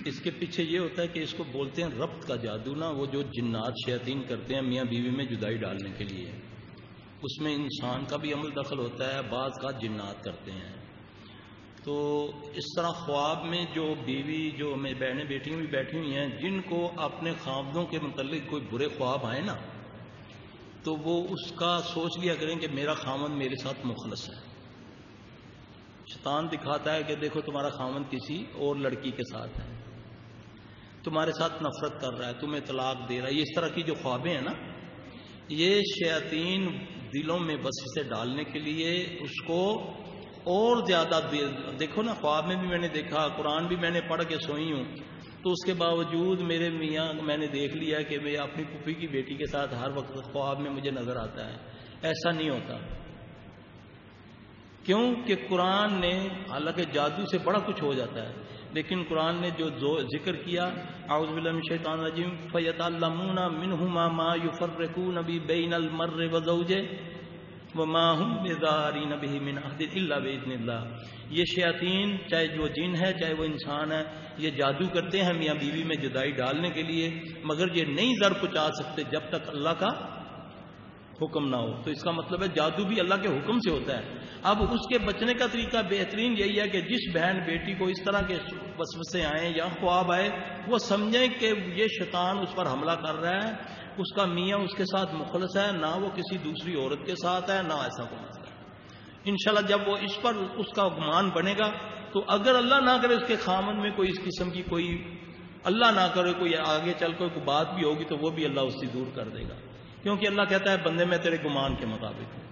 اس کے پیچھے یہ ہوتا ہے کہ اس کو بولتے ہیں ربط کا جادو نا، وہ جو جنات شیاطین کرتے ہیں میاں بیوی میں جدائی ڈالنے کے لیے، اس میں انسان کا بھی عمل دخل ہوتا ہے، بعض کا جنات کرتے ہیں۔ تو اس طرح خواب میں جو بیوی جو میں بہنیں بیٹی بھی بیٹھی ہوئی ہیں، جن کو اپنے خاوندوں کے متعلق کوئی برے خواب آئے نا، تو وہ اس کا سوچ لیا کریں کہ میرا خاوند میرے ساتھ مخلص ہے۔ شیطان دکھاتا ہے کہ دیکھو تمہارا خاوند کسی اور لڑکی کے ساتھ ہے، تمہارے ساتھ نفرت کر رہا ہے، تمہیں طلاق دے رہا ہے۔ یہ اس طرح کی جو خوابیں ہیں نا، یہ شیاطین دلوں میں وسوسے ڈالنے کے لیے اس کو اور زیادہ دیکھو نا، خواب میں بھی میں نے دیکھا، قرآن بھی میں نے پڑھ کے سوئی ہوں، تو اس کے باوجود میرے میاں میں نے دیکھ لیا کہ میں اپنی پھوپھی کی بیٹی کے ساتھ ہر وقت خواب میں مجھے نظر آتا ہے۔ ایسا نہیں ہوتا، کیوں کہ قرآن نے، حالانکہ جادو سے بڑا کچھ ہو جاتا ہے، لیکن قرآن نے جو ذکر کیا، اعوذ باللہ من الشیطان الرجیم، فَيَتَعَلَّمُونَ مِنْهُمَا مَا يُفَرِّقُونَ بِهِ بَيْنَ الْمَرِّ وَزَوْجِهِ وَمَا هُمْ بِضَارِّينَ بِهِ مِنْ أَحَدٍ إِلَّا بِإِذْنِ اللَّهِ۔ یہ شیاطین چاہے جو جن ہے چاہے وہ انسان ہے، یہ جادو کرتے ہیں میاں بیوی میں جدائی ڈالنے کے لیے، مگر یہ نہیں ضرر پہنچا سکتے جب تک اللہ کا حکم نہ ہو۔ تو اس کا مطلب ہے جادو بھی اللہ کے حکم سے ہوتا ہے۔ اب اس کے بچنے کا طریقہ بہترین یہی ہے کہ جس بہن بیٹی کو اس طرح کے وسوسے آئیں یا خواب آئے، وہ سمجھیں کہ یہ شیطان اس پر حملہ کر رہا ہے، اس کا میاں اس کے ساتھ مخلص ہے، نہ وہ کسی دوسری عورت کے ساتھ ہے، نہ ایسا کوئی مسئلہ ہے۔ انشاءاللہ جب وہ اس پر اس کا گمان بنے گا، تو اگر اللہ نہ کرے اس کے خامن میں کوئی اس قسم کی کوئی، اللہ نہ کرے کوئی آگے چل کوئی بات بھی ہوگی، تو وہ بھی اللہ اس سے دور کر دے گا، کیونکہ اللہ کہتا ہے بندے میں تیرے گمان کے مطابق ہوں۔